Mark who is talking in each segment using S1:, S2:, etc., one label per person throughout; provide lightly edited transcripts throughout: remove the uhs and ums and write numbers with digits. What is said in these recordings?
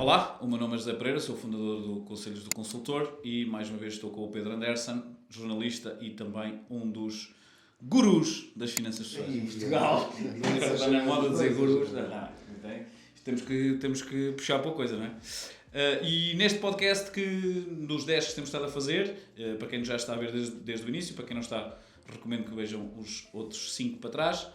S1: Olá, o meu nome é José Pereira, sou fundador do Conselhos do Consultor e mais uma vez estou com o Pedro Anderson, jornalista e também um dos gurus das finanças pessoais em Portugal. Agora está na moda dizer gurus. Temos que puxar para a coisa, não é? E neste podcast, que dos 10 que temos estado a fazer, para quem já está a ver desde o início, para quem não está, recomendo que vejam os outros 5 para trás.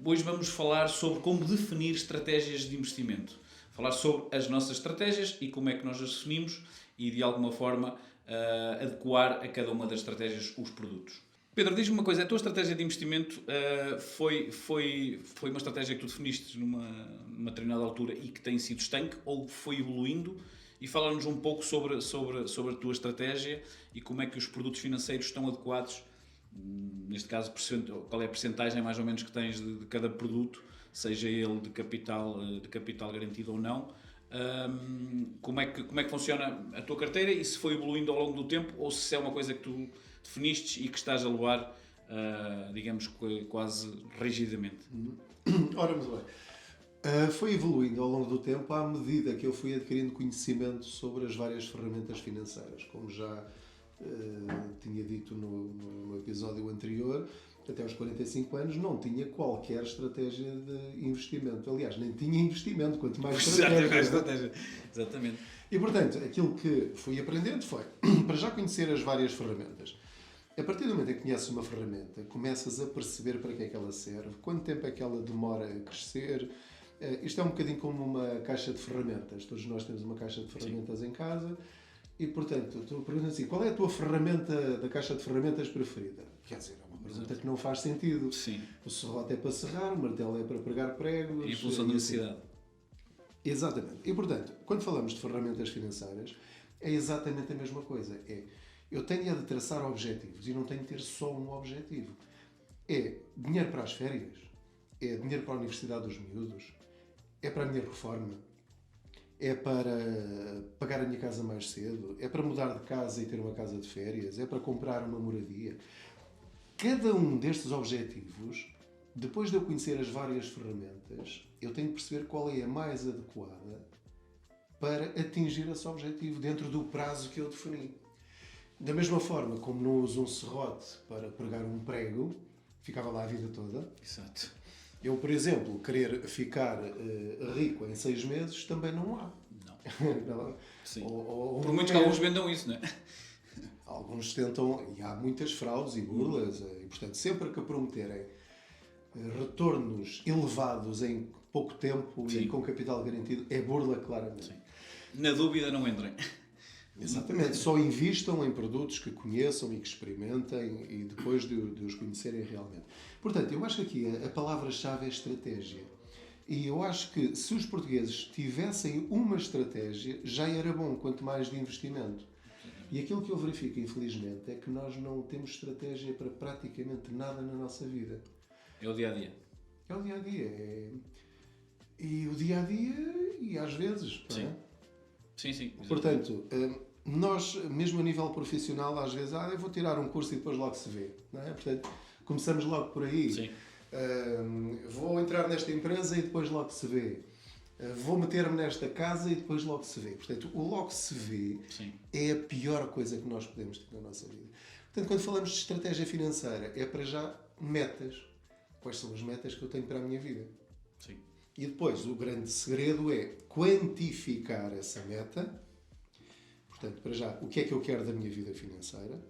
S1: Hoje vamos falar sobre como definir estratégias de investimento. Falar sobre as nossas estratégias e como é que nós as definimos e, de alguma forma, adequar a cada uma das estratégias os produtos. Pedro, diz-me uma coisa, a tua estratégia de investimento foi uma estratégia que tu definiste numa determinada altura e que tem sido estanque ou foi evoluindo? E fala-nos um pouco sobre a tua estratégia e como é que os produtos financeiros estão adequados, neste caso, qual é a percentagem mais ou menos que tens de cada produto, seja ele de capital garantido ou não. Como é que funciona a tua carteira e se foi evoluindo ao longo do tempo ou se é uma coisa que tu definiste e que estás a levar, digamos, quase rigidamente?
S2: Ora, muito bem. Foi evoluindo ao longo do tempo à medida que eu fui adquirindo conhecimento sobre as várias ferramentas financeiras. Como já tinha dito no episódio anterior, até aos 45 anos não tinha qualquer estratégia de investimento. Aliás, nem tinha investimento, quanto mais estratégia.
S1: Exatamente.
S2: E, portanto, aquilo que fui aprendendo foi, para já conhecer as várias ferramentas. A partir do momento em que conheces uma ferramenta, começas a perceber para que é que ela serve, quanto tempo é que ela demora a crescer. Isto é um bocadinho como uma caixa de ferramentas. Todos nós temos uma caixa de ferramentas em casa. E, portanto, tu perguntas assim, qual é a tua ferramenta da caixa de ferramentas preferida? Quer dizer, é uma pergunta que não faz sentido.
S1: Sim.
S2: O serrote é para serrar, o martelo é para pregar pregos.
S1: E a função da necessidade.
S2: Exatamente. E, portanto, quando falamos de ferramentas financeiras, é exatamente a mesma coisa. Eu tenho de traçar objetivos e não tenho de ter só um objetivo. É dinheiro para as férias? É dinheiro para a universidade dos miúdos? É para a minha reforma? É para pagar a minha casa mais cedo? É para mudar de casa e ter uma casa de férias? É para comprar uma moradia? Cada um destes objetivos, depois de eu conhecer as várias ferramentas, eu tenho de perceber qual é a mais adequada para atingir esse objetivo dentro do prazo que eu defini. Da mesma forma como não uso um serrote para pregar um prego, ficava lá a vida toda.
S1: Exato.
S2: Eu, por exemplo, querer ficar rico em 6 meses, também não há.
S1: Não. Sim.
S2: Por
S1: muito que alguns vendam isso, não é?
S2: Alguns tentam, e há muitas fraudes e burlas, e portanto, sempre que prometerem retornos elevados em pouco tempo e com capital garantido, é burla claramente.
S1: Sim. Na dúvida, não entrem.
S2: Exatamente. Só invistam em produtos que conheçam e que experimentem e depois de os conhecerem realmente. Portanto, eu acho que aqui a palavra-chave é estratégia. E eu acho que se os portugueses tivessem uma estratégia, já era bom, quanto mais de investimento. E aquilo que eu verifico, infelizmente, é que nós não temos estratégia para praticamente nada na nossa vida.
S1: É o dia-a-dia.
S2: É o dia-a-dia. E o dia-a-dia, e às vezes.
S1: Sim.
S2: Não é?
S1: Sim, sim.
S2: Portanto, nós, mesmo a nível profissional, às vezes, eu vou tirar um curso e depois logo se vê. Não é? Portanto, começamos logo por aí.
S1: Sim.
S2: Vou entrar nesta empresa e depois logo se vê. Vou meter-me nesta casa e depois logo se vê. Portanto, o logo se vê é a pior coisa que nós podemos ter na nossa vida. Portanto, quando falamos de estratégia financeira, é para já metas. Quais são as metas que eu tenho para a minha vida?
S1: Sim.
S2: E depois, o grande segredo é quantificar essa meta. Portanto, para já, o que é que eu quero da minha vida financeira?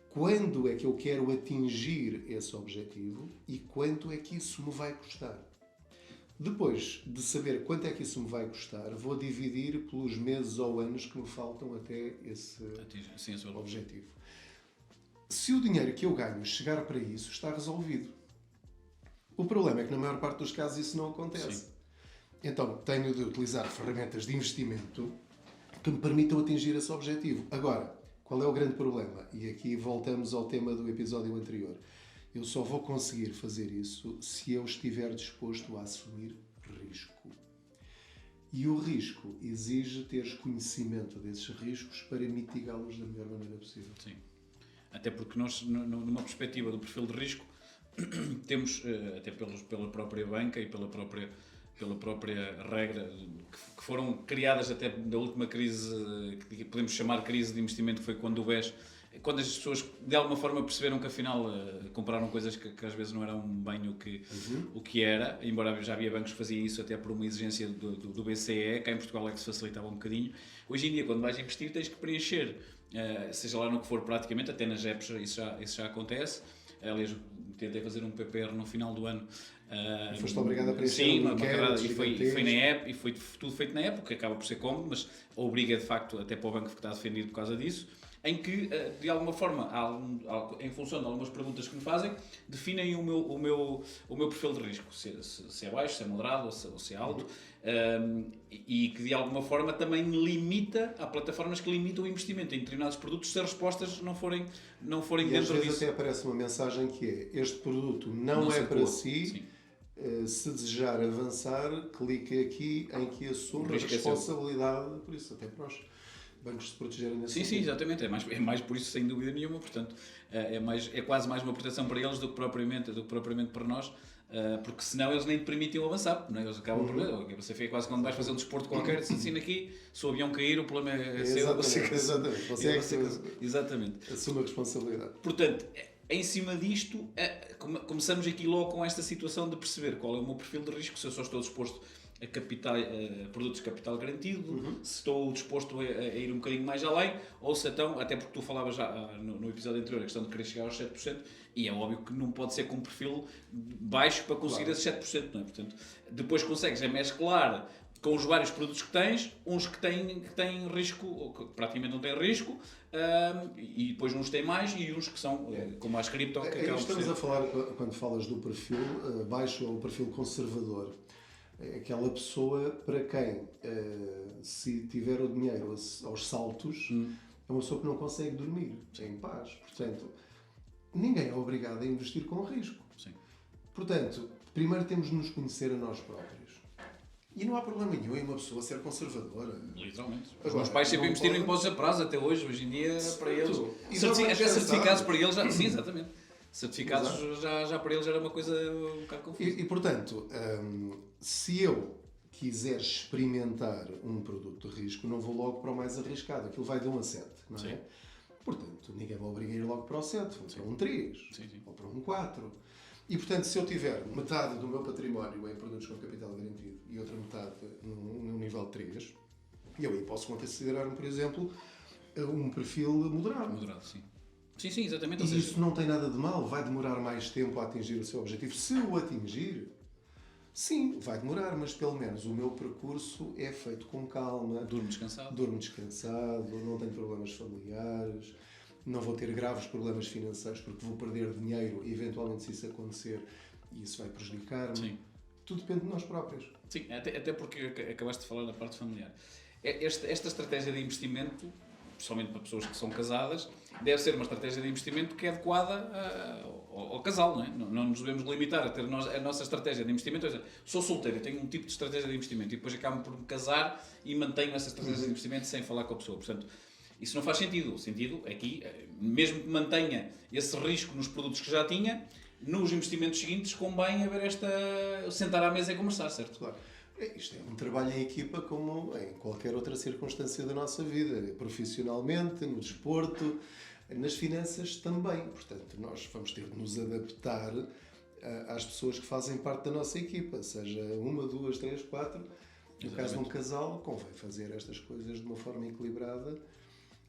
S2: Quando é que eu quero atingir esse objetivo? E quanto é que isso me vai custar? Depois de saber quanto é que isso me vai custar, vou dividir pelos meses ou anos que me faltam até esse objetivo. Se o dinheiro que eu ganho chegar para isso, está resolvido. O problema é que na maior parte dos casos isso não acontece.
S1: Sim.
S2: Então tenho de utilizar ferramentas de investimento que me permitam atingir esse objetivo. Agora, qual é o grande problema? E aqui voltamos ao tema do episódio anterior. Eu só vou conseguir fazer isso se eu estiver disposto a assumir risco. E o risco exige teres conhecimento desses riscos para mitigá-los da melhor maneira possível.
S1: Sim. Até porque nós, numa perspectiva do perfil de risco, temos, até pela própria banca e pela própria pela própria regra, que foram criadas até da última crise, que podemos chamar crise de investimento, que foi quando o BES, quando as pessoas de alguma forma perceberam que afinal compraram coisas que às vezes não eram bem o que era, embora já havia bancos que faziam isso até por uma exigência do BCE, cá em Portugal é que se facilitava um bocadinho. Hoje em dia, quando vais investir, tens que preencher, seja lá no que for praticamente, até nas apps isso já acontece. Aliás, tentei fazer um PPR no final do ano.
S2: Foste obrigado a preencher
S1: sim, uma carrada, e foi na app, e foi tudo feito na app, o que acaba por ser cómodo, mas obriga de facto até para o banco que está defendido por causa disso, em que, de alguma forma, em função de algumas perguntas que me fazem, definem o meu perfil de risco, se é baixo, se é moderado ou se é alto, e que de alguma forma também limita, há plataformas que limitam o investimento em determinados produtos se as respostas não forem
S2: e
S1: dentro
S2: às vezes
S1: disso.
S2: até aparece uma mensagem que é: este produto não é para si. Sim. Se desejar avançar, clique aqui em que assume a responsabilidade por isso, até para os bancos se protegerem nesse
S1: sentido. Sim, exatamente. É mais por isso, sem dúvida nenhuma. Portanto, é quase mais uma proteção para eles do que propriamente para nós, porque senão eles nem te permitem avançar. Não é? Eles acabam por ver. Você fica quase quando vais fazer um desporto qualquer, se assina aqui, se o avião cair, o problema é seu.
S2: Exatamente.
S1: Exatamente.
S2: Assume a responsabilidade.
S1: Portanto, em cima disto, começamos aqui logo com esta situação de perceber qual é o meu perfil de risco, se eu só estou disposto a produtos de capital garantido, se estou disposto a ir um bocadinho mais além, ou se então, até porque tu falavas já no episódio anterior, a questão de querer chegar aos 7%, e é óbvio que não pode ser com um perfil baixo para conseguir esses 7%, não é? Portanto, depois consegues mesclar com os vários produtos que tens, uns que têm risco, ou que praticamente não têm risco, e depois uns têm mais, e uns que são, como as cripto, que acabam por ser.
S2: Estamos a falar, quando falas do perfil baixo ou o perfil conservador, aquela pessoa para quem, se tiver o dinheiro aos saltos, é uma pessoa que não consegue dormir em paz. Portanto, ninguém é obrigado a investir com risco.
S1: Sim.
S2: Portanto, primeiro temos de nos conhecer a nós próprios. E não há problema nenhum em uma pessoa ser conservadora.
S1: Literalmente. Os meus pais sempre investiram em impostos a prazo até hoje. Hoje em dia, para eles...
S2: Até
S1: certificados para eles já... Sim, exatamente. Certificados já para eles era uma coisa um bocado confusa.
S2: E portanto, se eu quiser experimentar um produto de risco, não vou logo para o mais arriscado. Aquilo vai de 1 a 7, não é? Sim. Portanto, ninguém me obriga a ir logo para o 7, vou para um 3, ou para um 4. E, portanto, se eu tiver metade do meu património em produtos com capital garantido e outra metade no nível 3, eu aí posso considerar, por exemplo, um perfil moderado.
S1: Moderado, sim. Sim, exatamente.
S2: E isso não tem nada de mal, vai demorar mais tempo a atingir o seu objetivo. Se o atingir, sim, vai demorar, mas pelo menos o meu percurso é feito com calma.
S1: Durmo descansado,
S2: não tenho problemas familiares, não vou ter graves problemas financeiros porque vou perder dinheiro e eventualmente se isso acontecer e isso vai prejudicar-me.
S1: Sim.
S2: Tudo depende de nós próprios.
S1: Sim, até porque acabaste de falar da parte familiar. Esta estratégia de investimento, principalmente para pessoas que são casadas, deve ser uma estratégia de investimento que é adequada ao casal, não é? Não nos devemos limitar a ter a nossa estratégia de investimento. Ou seja, sou solteiro e tenho um tipo de estratégia de investimento e depois acabo por me casar e mantenho essa estratégia de investimento sem falar com a pessoa. Portanto, isso não faz sentido. O sentido aqui, mesmo que mantenha esse risco nos produtos que já tinha, nos investimentos seguintes convém haver sentar à mesa e conversar, certo?
S2: Claro. Isto é um trabalho em equipa como em qualquer outra circunstância da nossa vida, profissionalmente, no desporto, nas finanças também. Portanto, nós vamos ter de nos adaptar às pessoas que fazem parte da nossa equipa, seja 1, 2, 3, 4. No caso de um casal, convém fazer estas coisas de uma forma equilibrada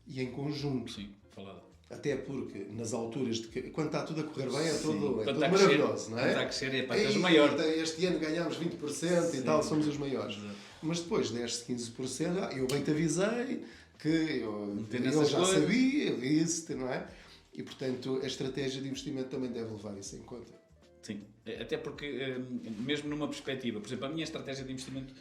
S2: e em conjunto.
S1: Sim, falado.
S2: Até porque nas alturas de que, quando está tudo a correr bem, é tudo maravilhoso, não é?
S1: Quando está a crescer, és o maior.
S2: Este ano ganhámos 20% e tal, somos os maiores.
S1: Exato.
S2: Mas depois desce 15%, eu bem te avisei que eu já
S1: coisas.
S2: sabia, eu disse, não é? E portanto a estratégia de investimento também deve levar isso em conta.
S1: Sim, até porque mesmo numa perspectiva, por exemplo, a minha estratégia de investimento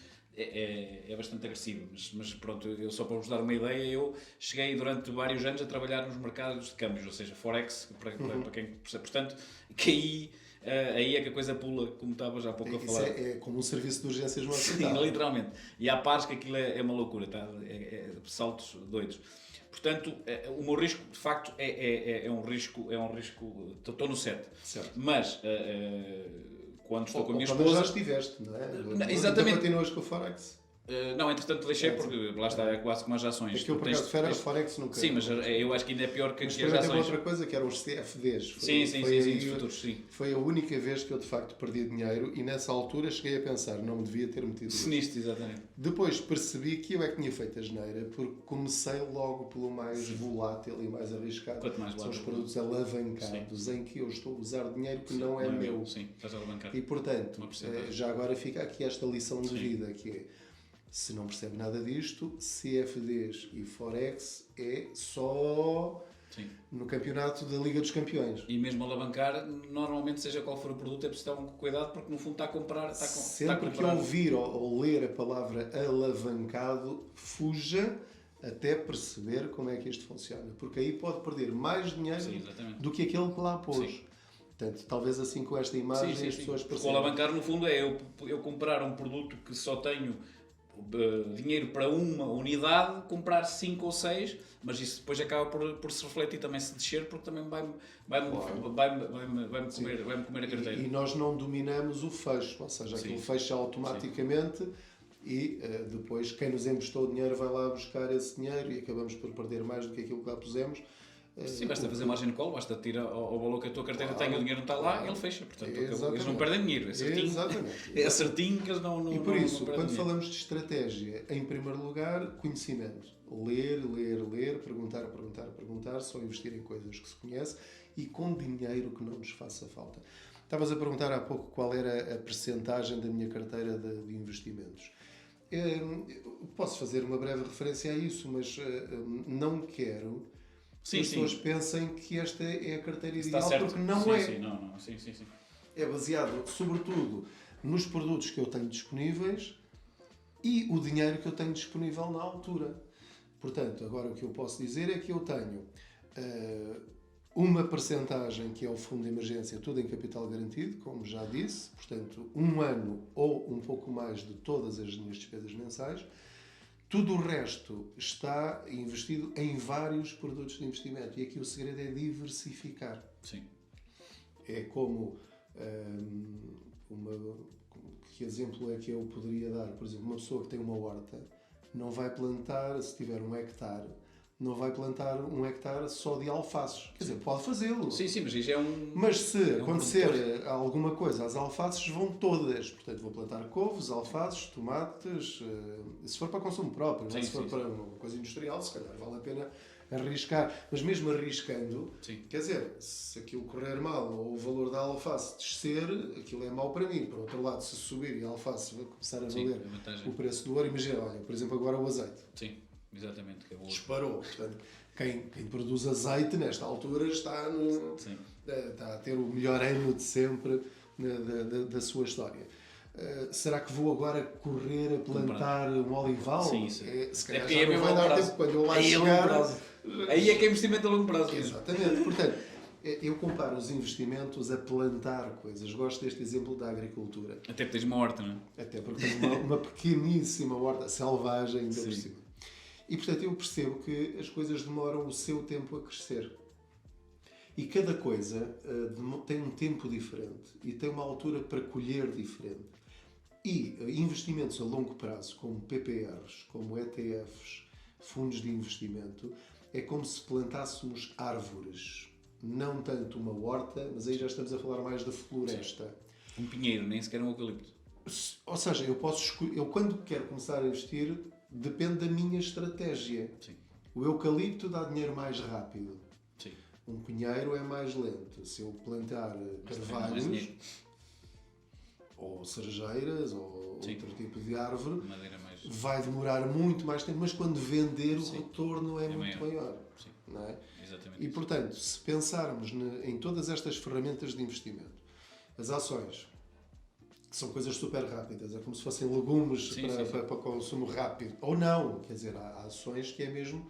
S1: é bastante agressiva, mas pronto, eu só para vos dar uma ideia, eu cheguei durante vários anos a trabalhar nos mercados de câmbios, ou seja, Forex, para quem percebe. Portanto, que aí é que a coisa pula, como estavas há pouco a falar.
S2: É como um serviço de urgências no hospital.
S1: Sim, literalmente. E há pares que aquilo é uma loucura, tá? Saltos doidos. Portanto, o meu risco, de facto, é um risco, estou no 7.
S2: Certo.
S1: Mas, quando estou com a minha
S2: Ou já
S1: esposa...
S2: estiveste, não é?
S1: Exatamente.
S2: Ainda continuas com o Forex.
S1: Não, entretanto deixei porque lá está, é quase como as ações.
S2: Aquilo por acaso de Forex nunca...
S1: Sim, mas eu acho que ainda é pior que as
S2: também teve
S1: ações.
S2: outra coisa que eram os CFDs.
S1: Sim, dos futuros, sim.
S2: Foi a única vez que eu de facto perdi dinheiro e nessa altura cheguei a pensar, não me devia ter metido
S1: Nisto, exatamente.
S2: Depois percebi que eu é que tinha feito a geneira porque comecei logo pelo mais volátil e mais arriscado.
S1: Quanto mais
S2: São os produtos alavancados em que eu estou a usar dinheiro que não é meu.
S1: Sim, estás a alavancar.
S2: E portanto, já agora fica aqui esta lição de vida que é: se não percebe nada disto, CFDs e Forex é só no campeonato da Liga dos Campeões.
S1: E mesmo alavancar, normalmente, seja qual for o produto, é preciso ter um cuidado porque no fundo está a comprar.
S2: Sempre que ouvir ou ler a palavra alavancado, fuja até perceber como é que isto funciona. Porque aí pode perder mais dinheiro do que aquele que lá pôs.
S1: Sim.
S2: Portanto, talvez assim com esta imagem as pessoas percebam.
S1: Porque o alavancar, no fundo, é eu comprar um produto que só tenho dinheiro para uma unidade, comprar 5 ou 6, mas isso depois acaba por se refletir também se descer, porque também vai-me comer a carteira.
S2: E nós não dominamos o fecho, ou seja, aquilo fecha automaticamente e depois quem nos emprestou o dinheiro vai lá buscar esse dinheiro e acabamos por perder mais do que aquilo que lá pusemos.
S1: Sim, basta fazer margem call, basta tirar ao valor que a tua carteira tem, o dinheiro não está lá, ele fecha. Portanto, eles não perdem dinheiro, é certinho.
S2: Exatamente.
S1: É certinho que eles não.
S2: E por isso, quando
S1: dinheiro.
S2: falamos de estratégia, em primeiro lugar, conhecimento. Ler, perguntar, só investir em coisas que se conhece e com dinheiro que não nos faça falta. Estavas a perguntar há pouco qual era a percentagem da minha carteira de investimentos. Posso fazer uma breve referência a isso, mas não quero que as pessoas pensem que esta é a carteira ideal, porque não é.
S1: Sim.
S2: É baseado, sobretudo, nos produtos que eu tenho disponíveis e o dinheiro que eu tenho disponível na altura. Portanto, agora o que eu posso dizer é que eu tenho uma percentagem que é o fundo de emergência, tudo em capital garantido, como já disse, portanto, 1 ano ou um pouco mais de todas as minhas despesas mensais. Tudo o resto está investido em vários produtos de investimento. E aqui o segredo é diversificar.
S1: Sim.
S2: É como... que exemplo é que eu poderia dar? Por exemplo, uma pessoa que tem uma horta não vai plantar, se tiver 1 hectare, não vai plantar 1 hectare só de alfaces. Quer dizer, pode fazê-lo.
S1: Sim, mas isso é um...
S2: Mas se acontecer alguma coisa, as alfaces vão todas. Portanto, vou plantar couves, alfaces, tomates, se for para consumo próprio, se for para uma coisa industrial, se calhar vale a pena arriscar. Mas mesmo arriscando, quer dizer, se aquilo correr mal ou o valor da alface descer, aquilo é mau para mim. Por outro lado, se subir e a alface vai começar a valer o preço do ouro, imagina, olha, por exemplo, agora o azeite.
S1: Sim. Exatamente, que é o outro.
S2: Disparou. Portanto, quem produz azeite nesta altura está a ter o melhor ano de sempre da sua história. Será que vou agora correr a plantar um olival?
S1: Sim.
S2: Se calhar já não vai dar tempo quando eu lá chegar.
S1: Aí é que é investimento a longo prazo.
S2: Exatamente. Portanto, eu comparo os investimentos a plantar coisas. Gosto deste exemplo da agricultura.
S1: Até porque tens uma horta, não é?
S2: Até porque tens uma pequeníssima horta selvagem ainda por cima. E, portanto, eu percebo que as coisas demoram o seu tempo a crescer. E cada coisa tem um tempo diferente e tem uma altura para colher diferente. E investimentos a longo prazo, como PPRs, como ETFs, fundos de investimento, é como se plantássemos árvores. Não tanto uma horta, mas aí já estamos a falar mais da floresta.
S1: Um pinheiro, nem sequer um eucalipto.
S2: Ou seja, eu quando quero começar a investir, depende da minha estratégia.
S1: Sim.
S2: O eucalipto dá dinheiro mais rápido.
S1: Sim.
S2: Um pinheiro é mais lento. Se eu plantar carvalhos, ou cerejeiras, ou outro tipo de árvore, vai demorar muito mais tempo, mas quando vender o retorno é muito maior. Não é?
S1: Exatamente.
S2: E, portanto, se pensarmos em todas estas ferramentas de investimento, as ações, que são coisas super rápidas, é como se fossem legumes para consumo rápido. Ou não, quer dizer, há ações que é mesmo...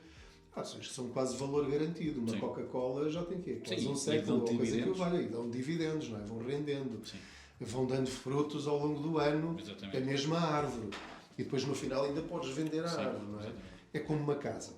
S2: Há ações que são quase valor garantido. Uma Coca-Cola já tem quê? Quase um século, ou coisa que vale. E dão dividendos, não é? Vão rendendo.
S1: Sim.
S2: Vão dando frutos ao longo do ano.
S1: Exatamente.
S2: A mesma árvore. E depois no final ainda podes vender a árvore, não é?
S1: Exatamente.
S2: É como uma casa.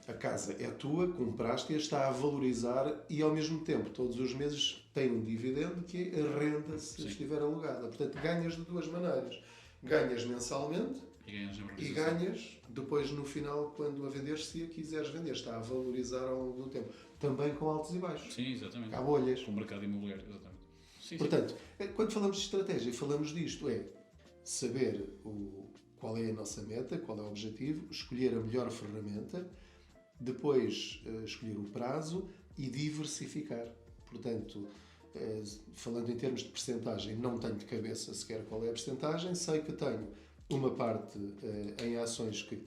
S2: A casa é tua, compraste-a, está a valorizar e ao mesmo tempo, todos os meses, tem um dividendo que é a renda se
S1: Sim.
S2: estiver alugada. Portanto, ganhas de duas maneiras. Ganhas mensalmente e ganhas depois no final, quando a venderes, se a quiseres vender. Está a valorizar ao longo do tempo. Também com altos e baixos.
S1: Sim, exatamente.
S2: Há bolhas.
S1: Com o mercado imobiliário, exatamente. Sim,
S2: Portanto, quando falamos de estratégia, falamos disto, saber qual é a nossa meta, qual é o objetivo, escolher a melhor ferramenta, depois escolher o prazo e diversificar. Portanto, falando em termos de percentagem, não tenho de cabeça sequer qual é a percentagem, sei que tenho uma parte em ações que,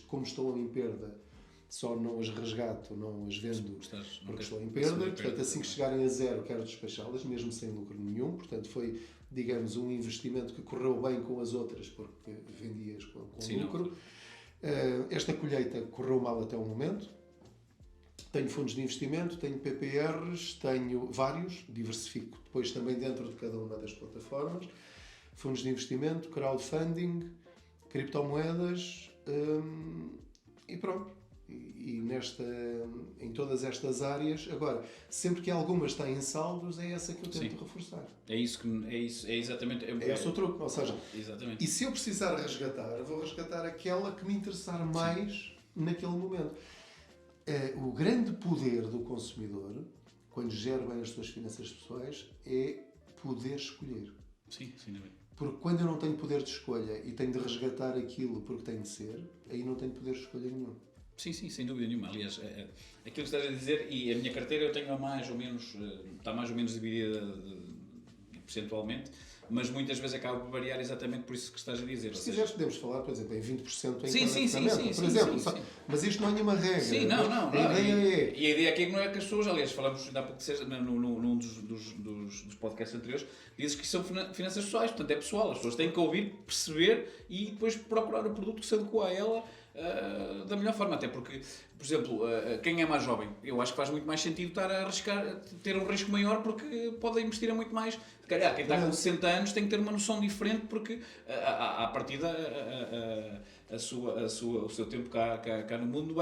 S2: como estão em perda, só não as resgato, não as vendo porque estão em perda. Portanto, assim que chegarem a zero, quero despachá-las, mesmo sem lucro nenhum. Portanto, foi, digamos, um investimento que correu bem com as outras, porque vendias com lucro. Esta colheita correu mal até o momento. Tenho fundos de investimento, tenho PPRs, tenho vários, diversifico depois também dentro de cada uma das plataformas. Fundos de investimento, crowdfunding, criptomoedas e pronto. E em todas estas áreas, agora, sempre que alguma está em saldos, é essa que eu tento reforçar.
S1: É exatamente.
S2: É esse o truque, ou seja,
S1: exatamente.
S2: E se eu precisar resgatar, vou resgatar aquela que me interessar mais naquele momento. O grande poder do consumidor, quando gera bem as suas finanças pessoais, é poder escolher.
S1: Sim, sem dúvida.
S2: Porque quando eu não tenho poder de escolha e tenho de resgatar aquilo porque tem de ser, aí não tenho poder de escolha nenhum.
S1: Sim, sem dúvida nenhuma. Aliás, aquilo que estás a dizer, e a minha carteira eu tenho mais ou menos, está mais ou menos dividida percentualmente, mas muitas vezes acaba por variar exatamente por isso que estás a dizer.
S2: Se quiseres podemos falar, por exemplo, em 20% em
S1: sim,
S2: por exemplo. Mas isto não é nenhuma regra.
S1: Sim, não.
S2: A ideia
S1: E a ideia aqui não é que as pessoas, aliás, falamos ainda há pouco num dos podcasts anteriores, dizes que são finanças pessoais, portanto é pessoal, as pessoas têm que ouvir, perceber e depois procurar o produto que se adequa a ela da melhor forma, até porque, por exemplo, quem é mais jovem, eu acho que faz muito mais sentido estar a arriscar, ter um risco maior porque pode investir a muito mais. Se calhar, quem está com 60 anos tem que ter uma noção diferente porque, à partida, o seu tempo cá no mundo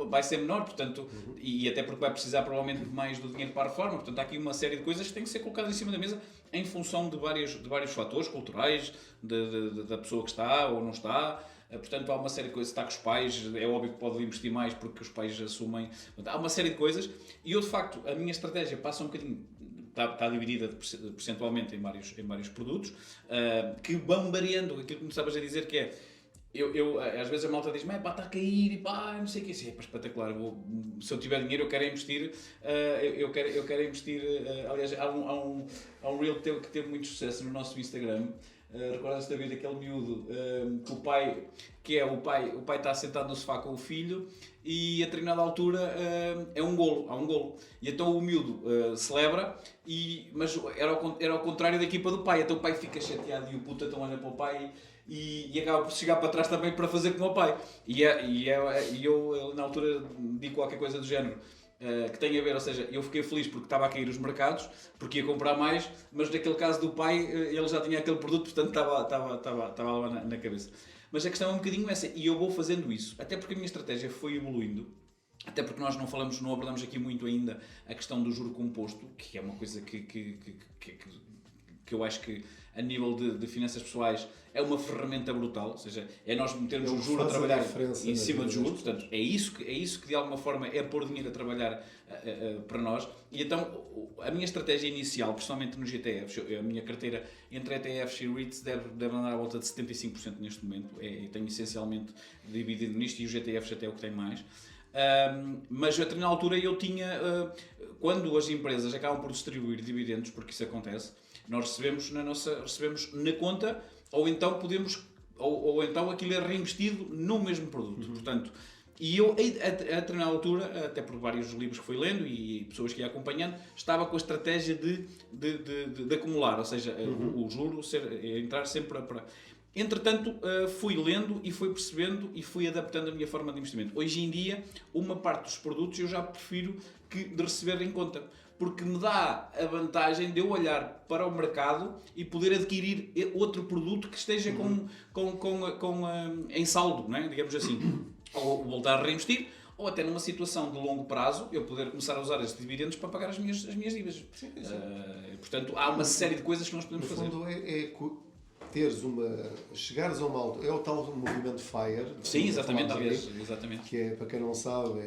S1: vai ser menor, portanto, e até porque vai precisar provavelmente mais do dinheiro para a reforma. Portanto, há aqui uma série de coisas que têm que ser colocadas em cima da mesa em função de vários fatores culturais, da pessoa que está ou não está. Portanto, há uma série de coisas. Está com os pais, é óbvio que pode investir mais porque os pais assumem. Há uma série de coisas. E eu, de facto, a minha estratégia passa um bocadinho. Está dividida percentualmente em vários produtos que vão variando. Aquilo que me estavas a dizer que é. Às vezes a malta diz-me, está a cair e pá, não sei o que. Isso é espetacular. Se eu tiver dinheiro, eu quero investir. Eu quero investir. Aliás, há um reel que teve muito sucesso no nosso Instagram. Recordas-te da vida daquele miúdo que o pai está sentado no sofá com o filho e a determinada altura há um golo. E então o miúdo celebra, mas era ao contrário da equipa do pai. Então o pai fica chateado e o puto então olha para o pai e acaba por chegar para trás também para fazer como o pai. E eu na altura digo qualquer coisa do género. Que tem a ver, ou seja, eu fiquei feliz porque estava a cair os mercados, porque ia comprar mais, mas naquele caso do pai, ele já tinha aquele produto, portanto estava lá na cabeça. Mas a questão é um bocadinho essa, e eu vou fazendo isso, até porque a minha estratégia foi evoluindo, até porque nós não abordamos aqui muito ainda a questão do juro composto, que é uma coisa que eu acho que a nível de finanças pessoais é uma ferramenta brutal, ou seja, é nós metermos o juro a trabalhar em cima de juros, portanto é isso que de alguma forma é pôr dinheiro a trabalhar para nós. E então a minha estratégia inicial, principalmente nos ETFs, a minha carteira entre ETFs e REITs deve andar à volta de 75% neste momento, tenho essencialmente dividido nisto e os ETFs até é o que tem mais. Mas a determinada altura eu tinha, quando as empresas acabam por distribuir dividendos, porque isso acontece, nós recebemos na conta, ou então ou então aquilo é reinvestido no mesmo produto. Portanto, e eu, a determinada altura, até por vários livros que fui lendo e pessoas que ia acompanhando, estava com a estratégia de acumular, ou seja, o juro entrar sempre para... Entretanto, fui lendo e fui percebendo e fui adaptando a minha forma de investimento. Hoje em dia, uma parte dos produtos eu já prefiro de receber em conta, porque me dá a vantagem de eu olhar para o mercado e poder adquirir outro produto que esteja em saldo, não é? Digamos assim. Ou voltar a reinvestir, ou até numa situação de longo prazo, eu poder começar a usar estes dividendos para pagar as minhas dívidas.
S2: Sim.
S1: Portanto, há uma série de coisas que nós podemos
S2: No
S1: fazer.
S2: fundo, chegares a uma altura, é o tal movimento FIRE.
S1: Sim, exatamente, aliás, exatamente.
S2: Que é, para quem não sabe,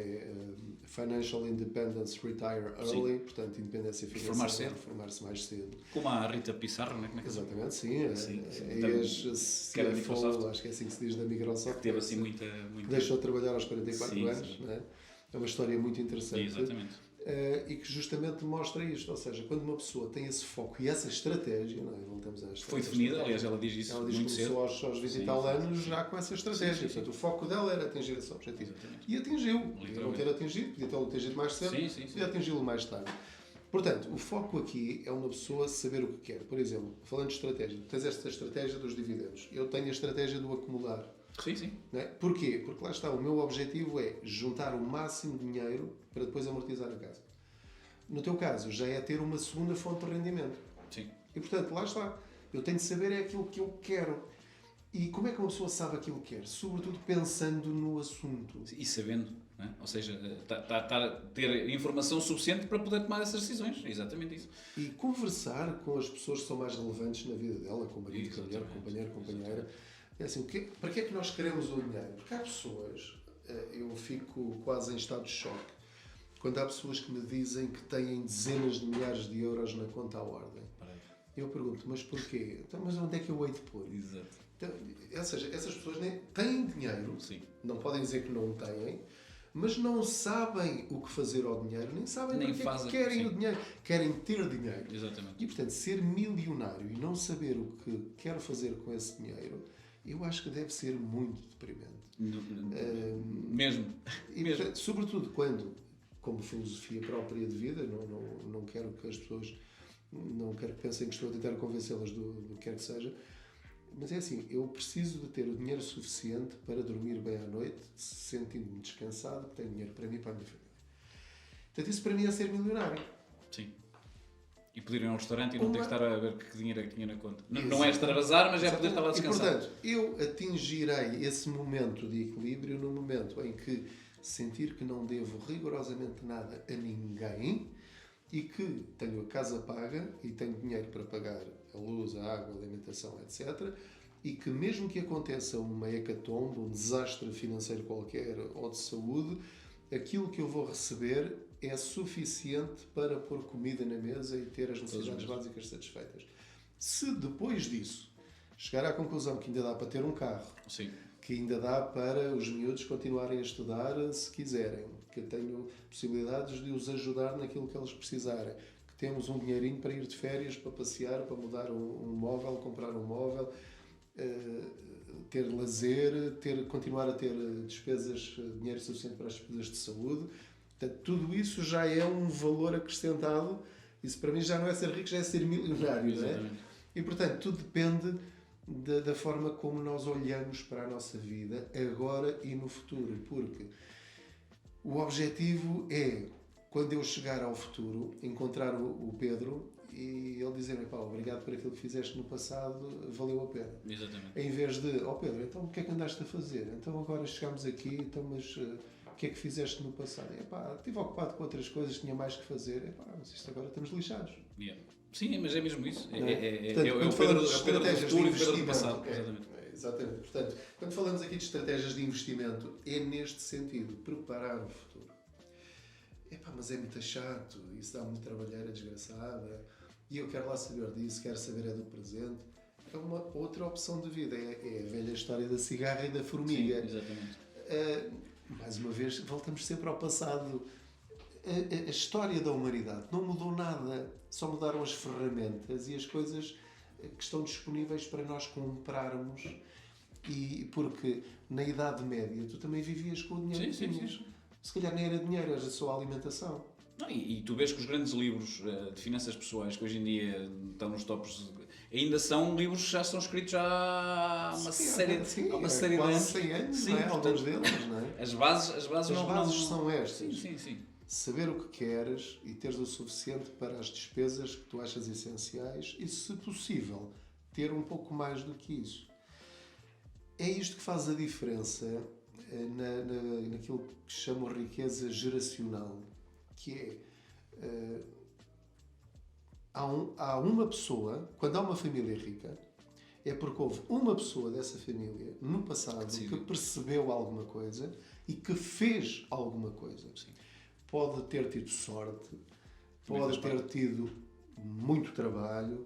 S2: Financial Independence Retire Early, portanto, independência financeira, formar-se mais cedo.
S1: Como a Rita Pissarro, não é? Como é que
S2: exatamente, sim.
S1: Que era da Microsoft.
S2: Acho que é assim que se diz da Microsoft.
S1: Teve assim muita...
S2: Deixou de trabalhar aos 44 anos, não é? É uma história muito interessante.
S1: Exatamente.
S2: E que justamente mostra isto, ou seja, quando uma pessoa tem esse foco e essa estratégia, não é? Voltamos a esta
S1: foi definida, aliás, ela diz isso.
S2: Ela diz que começou aos 20 e tal anos já com essa estratégia. Portanto, o foco dela era atingir esse objetivo.
S1: Exatamente.
S2: E atingiu. Podia não ter atingido, podia tê-lo atingido mais cedo, podia atingi-lo mais tarde. Portanto, o foco aqui é uma pessoa saber o que quer. Por exemplo, falando de estratégia, tu tens esta estratégia dos dividendos. Eu tenho a estratégia do acumular.
S1: Sim.
S2: Não é? Porquê? Porque lá está, o meu objetivo é juntar o máximo de dinheiro para depois amortizar a casa. No teu caso, já é ter uma segunda fonte de rendimento.
S1: Sim.
S2: E portanto, lá está. Eu tenho de saber é aquilo que eu quero. E como é que uma pessoa sabe aquilo que quer? Sobretudo pensando no assunto.
S1: E sabendo, não é? Ou seja, ter informação suficiente para poder tomar essas decisões. É exatamente isso.
S2: E conversar com as pessoas que são mais relevantes na vida dela, com o marido, com a mulher, companheiro, companheira. É assim, para que é que nós queremos o dinheiro? Porque há pessoas, eu fico quase em estado de choque, quando há pessoas que me dizem que têm dezenas de milhares de euros na conta à ordem. Eu pergunto, mas porquê? Então, mas onde é que eu hei de pôr?
S1: Exato.
S2: Então, ou seja, essas pessoas nem têm dinheiro, não podem dizer que não têm, mas não sabem o que fazer ao dinheiro, nem sabem para que querem o dinheiro. Querem ter dinheiro.
S1: Exatamente.
S2: E, portanto, ser milionário e não saber o que quero fazer com esse dinheiro, eu acho que deve ser muito deprimente.
S1: Mesmo.
S2: E, portanto, sobretudo quando, como filosofia própria de vida, não quero que as pessoas, não quero que pensem que estou a tentar convencê-las do que quer que seja, mas é assim, eu preciso de ter o dinheiro suficiente para dormir bem à noite, sentindo-me descansado, que tenho dinheiro para mim e para a minha família. Portanto, isso para mim é ser milionário.
S1: Sim. E poder ir a um restaurante e não ter que estar a ver que dinheiro é que tinha na conta. Não é extravasar, mas é poder estar lá descansado.
S2: E, portanto, eu atingirei esse momento de equilíbrio no momento em que sentir que não devo rigorosamente nada a ninguém e que tenho a casa paga e tenho dinheiro para pagar a luz, a água, a alimentação, etc. E que mesmo que aconteça uma hecatombe, um desastre financeiro qualquer ou de saúde, aquilo que eu vou receber é suficiente para pôr comida na mesa e ter as necessidades básicas satisfeitas. Se depois disso chegar à conclusão que ainda dá para ter um carro, que ainda dá para os miúdos continuarem a estudar se quiserem, que eu tenho possibilidades de os ajudar naquilo que eles precisarem, que temos um dinheirinho para ir de férias, para passear, para mudar um móvel, comprar um móvel, ter lazer, continuar a ter despesas, dinheiro suficiente para as despesas de saúde. Portanto, tudo isso já é um valor acrescentado. Isso para mim já não é ser rico, já é ser milionário. Não é? E portanto, tudo depende da forma como nós olhamos para a nossa vida agora e no futuro, porque o objetivo é, quando eu chegar ao futuro, encontrar o Pedro e ele dizer-me, pá, obrigado por aquilo que fizeste no passado, valeu a pena.
S1: Exatamente.
S2: Em vez de, Pedro, então o que é que andaste a fazer? Então agora chegámos aqui, então mas o que é que fizeste no passado? Estive ocupado com outras coisas, tinha mais que fazer. Mas isto agora estamos lixados.
S1: Yeah. Sim, mas é mesmo isso.
S2: Portanto,
S1: o Pedro do futuro e o Pedro do passado.
S2: Exatamente. Portanto, quando falamos aqui de estratégias de investimento, é neste sentido, preparar o futuro. Mas é muito chato, isso dá muito trabalheira desgraçada, e eu quero lá saber disso, quero saber do presente. É uma outra opção de vida, é a velha história da cigarra e da formiga.
S1: Sim, exatamente.
S2: Mais uma vez, voltamos sempre ao passado. A história da humanidade não mudou nada, só mudaram as ferramentas e as coisas que estão disponíveis para nós comprarmos. E porque na Idade Média tu também vivias com o dinheiro que tinhas. Se calhar nem era dinheiro, era só a alimentação.
S1: E tu vês que os grandes livros de finanças pessoais que hoje em dia estão nos tops ainda são livros que já são escritos há uma série de anos.
S2: 100 anos, não é? Alguns deles, não é?
S1: As bases
S2: são estas.
S1: Sim.
S2: Saber o que queres e teres o suficiente para as despesas que tu achas essenciais e, se possível, ter um pouco mais do que isso. É isto que faz a diferença naquilo que chamam riqueza geracional, que é há uma pessoa, quando há uma família rica, é porque houve uma pessoa dessa família no passado que percebeu alguma coisa e que fez alguma coisa.
S1: Sim.
S2: Pode ter tido sorte, pode ter tido muito trabalho,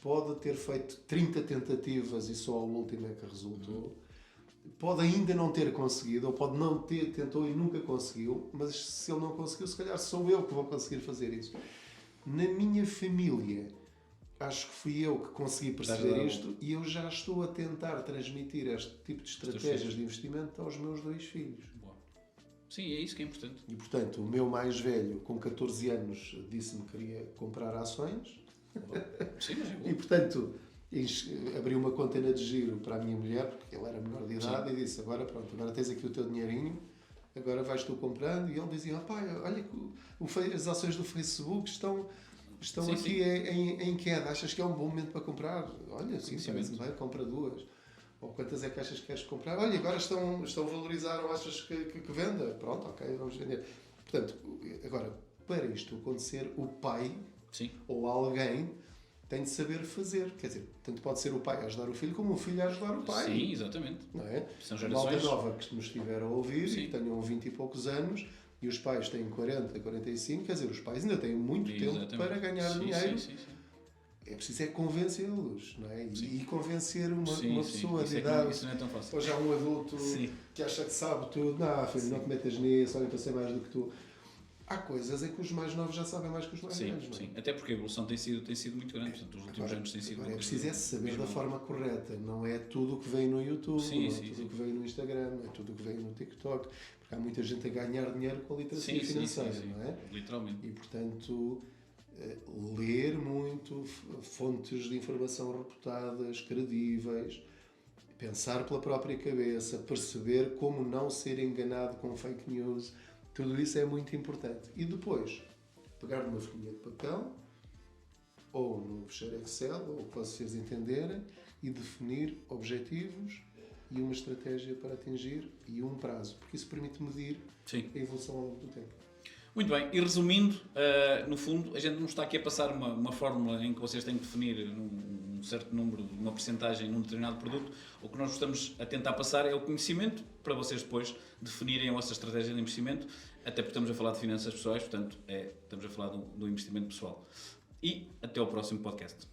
S2: pode ter feito 30 tentativas e só a última é que resultou. Pode ainda não ter conseguido, ou pode não ter, tentou e nunca conseguiu, mas se ele não conseguiu, se calhar sou eu que vou conseguir fazer isso. Na minha família, acho que fui eu que consegui perceber isto e eu já estou a tentar transmitir este tipo de estratégias de investimento aos meus 2 filhos.
S1: Boa. Sim, é isso que é importante.
S2: E, portanto, o meu mais velho, com 14 anos, disse-me que queria comprar ações.
S1: Sim, mas é bom.
S2: E, portanto, abri uma conta de giro para a minha mulher, porque ele era menor de idade, e disse, agora pronto, agora tens aqui o teu dinheirinho, agora vais tu comprando. E ele dizia, pai, olha que as ações do Facebook estão aqui em queda, achas que é um bom momento para comprar? Olha, sim, parece bem, compra 2. Ou quantas é que achas que queres comprar? Olha, agora estão a valorizar, ou achas que venda? Pronto, ok, vamos vender. Portanto, agora, para isto acontecer, o pai ou alguém tem de saber fazer. Quer dizer, tanto pode ser o pai a ajudar o filho, como o filho a ajudar o pai.
S1: Sim, exatamente.
S2: Não é?
S1: São gerações.
S2: Malta nova que nos estiver a ouvir, e que tenham 20 e poucos anos, e os pais têm 40, 45, quer dizer, os pais ainda têm muito tempo para ganhar dinheiro.
S1: Sim.
S2: É preciso convencê-los, não é? E convencer uma pessoa de
S1: idade.
S2: Isso
S1: não é tão fácil.
S2: Ou já um adulto que acha que sabe tudo. Não, filho, não te metas nisso, olha, eu sei mais do que tu. Há coisas em que os mais novos já sabem mais que os mais velhos.
S1: Sim, até porque a evolução tem sido muito grande. Portanto, os últimos anos têm sido.
S2: É preciso saber da forma correta. Não é tudo o que vem no YouTube, não é tudo o que vem no Instagram, é tudo o que vem no TikTok. Porque há muita gente a ganhar dinheiro com a literacia financeira, não é?
S1: Literalmente.
S2: E, portanto, ler muito, fontes de informação reputadas, credíveis, pensar pela própria cabeça, perceber como não ser enganado com fake news, tudo isso é muito importante. E depois, pegar numa folha de papel, ou no fecheiro Excel, ou o que vocês entenderem, e definir objetivos e uma estratégia para atingir e um prazo, porque isso permite medir a evolução ao longo do tempo.
S1: Muito bem, e resumindo, no fundo, a gente não está aqui a passar uma fórmula em que vocês têm que definir um certo número, uma percentagem num determinado produto. O que nós estamos a tentar passar é o conhecimento para vocês depois definirem a vossa estratégia de investimento, até porque estamos a falar de finanças pessoais, portanto, estamos a falar do investimento pessoal. E até ao próximo podcast.